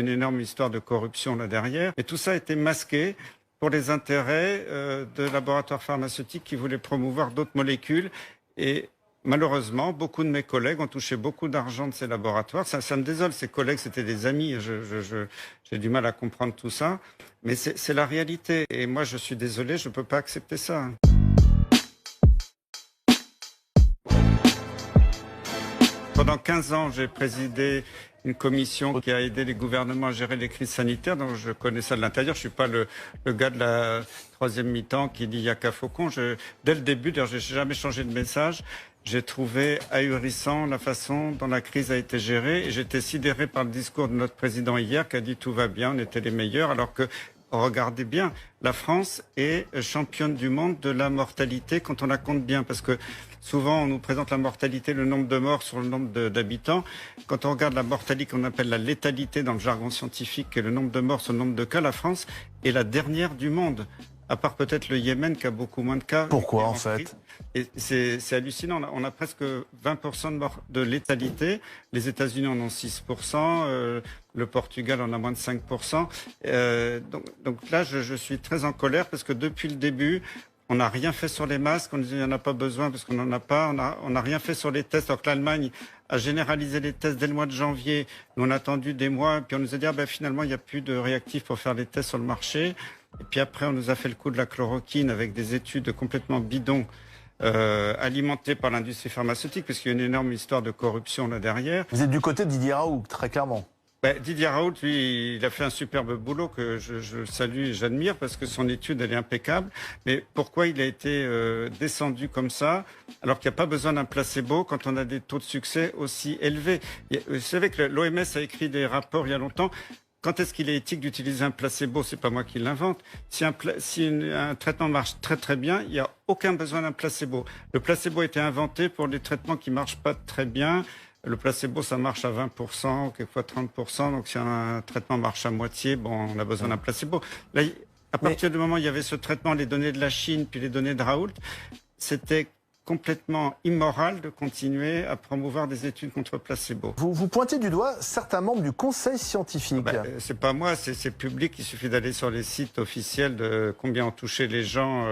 une énorme histoire de corruption là derrière. Et tout ça a été masqué pour les intérêts de laboratoires pharmaceutiques qui voulaient promouvoir d'autres molécules. Et malheureusement, beaucoup de mes collègues ont touché beaucoup d'argent de ces laboratoires. Ça me désole, ces collègues, c'était des amis. J'ai du mal à comprendre tout ça. Mais c'est la réalité. Et moi, je suis désolé, je ne peux pas accepter ça. Pendant 15 ans, j'ai présidé une commission qui a aidé les gouvernements à gérer les crises sanitaires, donc je connais ça de l'intérieur. Je suis pas le gars de la troisième mi-temps qui dit « y'a qu'à Faucon ». Dès le début, d'ailleurs, j'ai jamais changé de message. J'ai trouvé ahurissant la façon dont la crise a été gérée. Et j'étais sidéré par le discours de notre président hier qui a dit « tout va bien, on était les meilleurs », alors que regardez bien, la France est championne du monde de la mortalité quand on la compte bien, parce que souvent on nous présente la mortalité, le nombre de morts sur le nombre d'habitants. Quand on regarde la mortalité qu'on appelle la létalité dans le jargon scientifique, qui est le nombre de morts sur le nombre de cas, la France est la dernière du monde. À part peut-être le Yémen qui a beaucoup moins de cas. Pourquoi en fait? Et c'est hallucinant. On a presque 20% de morts de létalité. Les États-Unis en ont 6%. Le Portugal en a moins de 5%. Donc là, je suis très en colère parce que depuis le début, on n'a rien fait sur les masques. On disait qu'il n'y en a pas besoin parce qu'on n'en a pas. On n'a rien fait sur les tests. Alors que l'Allemagne a généralisé les tests dès le mois de janvier. Nous, on a attendu des mois. Puis on nous a dit finalement, il n'y a plus de réactifs pour faire les tests sur le marché. Et puis après, on nous a fait le coup de la chloroquine avec des études complètement bidons alimentées par l'industrie pharmaceutique, parce qu'il y a une énorme histoire de corruption là derrière. Vous êtes du côté de Didier Raoult, très clairement. Didier Raoult, lui, il a fait un superbe boulot que je salue et j'admire parce que son étude, elle est impeccable. Mais pourquoi il a été descendu comme ça, alors qu'il n'y a pas besoin d'un placebo quand on a des taux de succès aussi élevés? Vous savez que l'OMS a écrit des rapports il y a longtemps. Quand est-ce qu'il est éthique d'utiliser un placebo? C'est pas moi qui l'invente. Si un traitement marche très très bien, il n'y a aucun besoin d'un placebo. Le placebo a été inventé pour les traitements qui marchent pas très bien. Le placebo, ça marche à 20%, quelquefois 30%. Donc si un traitement marche à moitié, bon, on a besoin d'un placebo. Là, à partir du moment où il y avait ce traitement, les données de la Chine, puis les données de Raoult, c'était complètement immoral de continuer à promouvoir des études contre placebo. Vous pointez du doigt certains membres du conseil scientifique. C'est pas moi, c'est public. Il suffit d'aller sur les sites officiels de combien ont touché les gens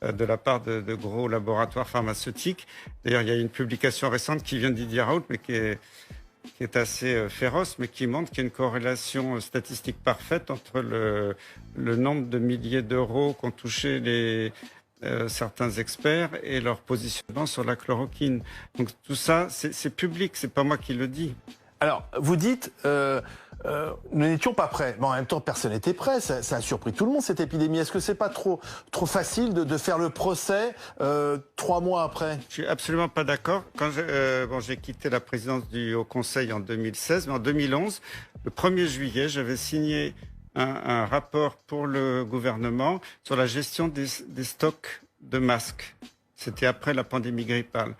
de la part de gros laboratoires pharmaceutiques. D'ailleurs, il y a une publication récente qui vient de Didier Raoult, mais qui est assez féroce, mais qui montre qu'il y a une corrélation statistique parfaite entre le nombre de milliers d'euros qu'ont touché certains experts et leur positionnement sur la chloroquine. Donc tout ça, c'est public, c'est pas moi qui le dis. Alors, vous dites, nous n'étions pas prêts, mais en même temps, personne n'était prêt. Ça a surpris tout le monde, cette épidémie. Est-ce que c'est pas trop facile de faire le procès 3 mois après? Je suis absolument pas d'accord. Quand j'ai quitté la présidence du Haut Conseil en 2016, mais en 2011, le 1er juillet, j'avais signé un rapport pour le gouvernement sur la gestion des stocks de masques. C'était après la pandémie grippale.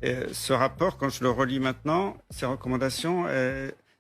Et ce rapport, quand je le relis maintenant, ces recommandations,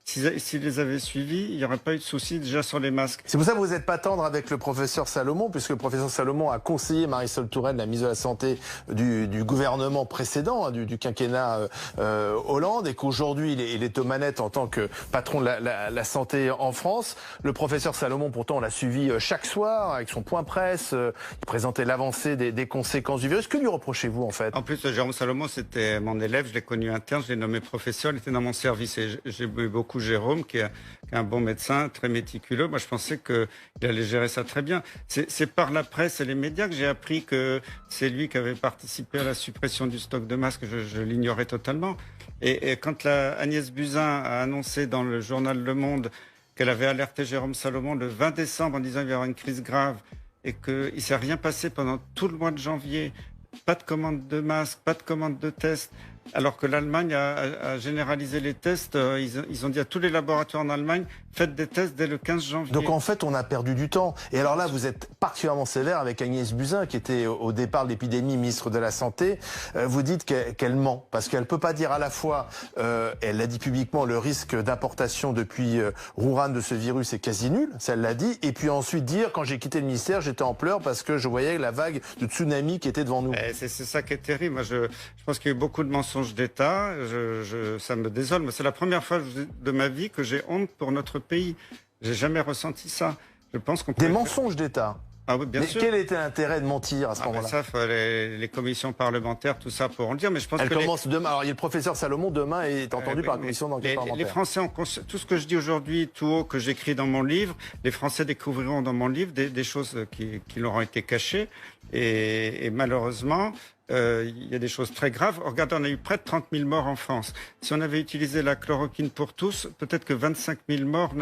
s'ils les avaient suivies, il n'y aurait pas eu de souci déjà sur les masques. C'est pour ça que vous n'êtes pas tendre avec le professeur Salomon, puisque le professeur Salomon a conseillé Marisol Touraine, la ministre de la Santé du gouvernement précédent, du quinquennat Hollande, et qu'aujourd'hui il est aux manettes en tant que patron de la santé en France. Le professeur Salomon, pourtant, on l'a suivi chaque soir avec son point presse. Il présentait l'avancée des conséquences du virus. Que lui reprochez-vous en fait? En plus, Jérôme Salomon, c'était mon élève, je l'ai connu interne, je l'ai nommé professeur, il était dans mon service et j'ai eu beaucoup Jérôme, qui est un bon médecin, très méticuleux. Moi, je pensais qu'il allait gérer ça très bien. C'est par la presse et les médias que j'ai appris que c'est lui qui avait participé à la suppression du stock de masques. Je l'ignorais totalement. Et quand Agnès Buzyn a annoncé dans le journal Le Monde qu'elle avait alerté Jérôme Salomon le 20 décembre en disant qu'il y aura une crise grave et qu'il ne s'est rien passé pendant tout le mois de janvier, pas de commande de masques, pas de commande de tests, alors que l'Allemagne a généralisé les tests. Ils ont dit à tous les laboratoires en Allemagne, faites des tests dès le 15 janvier. Donc en fait, on a perdu du temps. Et alors là, vous êtes particulièrement sévère avec Agnès Buzyn, qui était au départ de l'épidémie ministre de la Santé. Vous dites qu'elle ment, parce qu'elle ne peut pas dire à la fois, elle l'a dit publiquement, le risque d'importation depuis Wuhan de ce virus est quasi nul, ça elle l'a dit, et puis ensuite dire, quand j'ai quitté le ministère, j'étais en pleurs parce que je voyais la vague de tsunami qui était devant nous. C'est ça qui est terrible. Moi, je pense qu'il y a eu beaucoup de mensonges mensonge d'État. Ça me désole. Mais c'est la première fois de ma vie que j'ai honte pour notre pays. J'ai jamais ressenti ça. Je pense qu'on Des mensonges d'État. Ah oui, bien mais sûr. quel était l'intérêt de mentir à ce moment-là? Ça, les commissions parlementaires, tout ça pourront le dire. Mais je pense Elle que commence demain. Alors il y a le professeur Salomon demain est entendu par la commission d'enquête parlementaire. Les Français ont tout ce que je dis aujourd'hui, tout haut, que j'écris dans mon livre, les Français découvriront dans mon livre des choses qui leur ont été cachées. Et malheureusement, il y a des choses très graves. Regardez, on a eu près de 30 000 morts en France. Si on avait utilisé la chloroquine pour tous, peut-être que 25 000 morts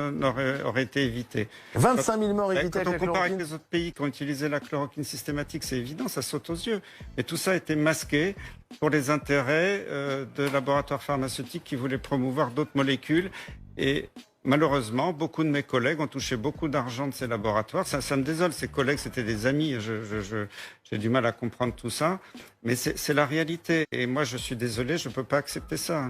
auraient été évitées. 25 000 morts évitées Quand avec on la compare avec chloroquine. les autres pays qui ont utilisé la chloroquine systématique, c'est évident, ça saute aux yeux. Mais tout ça a été masqué pour les intérêts de laboratoires pharmaceutiques qui voulaient promouvoir d'autres molécules. Et malheureusement, beaucoup de mes collègues ont touché beaucoup d'argent de ces laboratoires. Ça me désole, ces collègues, c'était des amis. J'ai du mal à comprendre tout ça. Mais c'est la réalité. Et moi, je suis désolé, je ne peux pas accepter ça.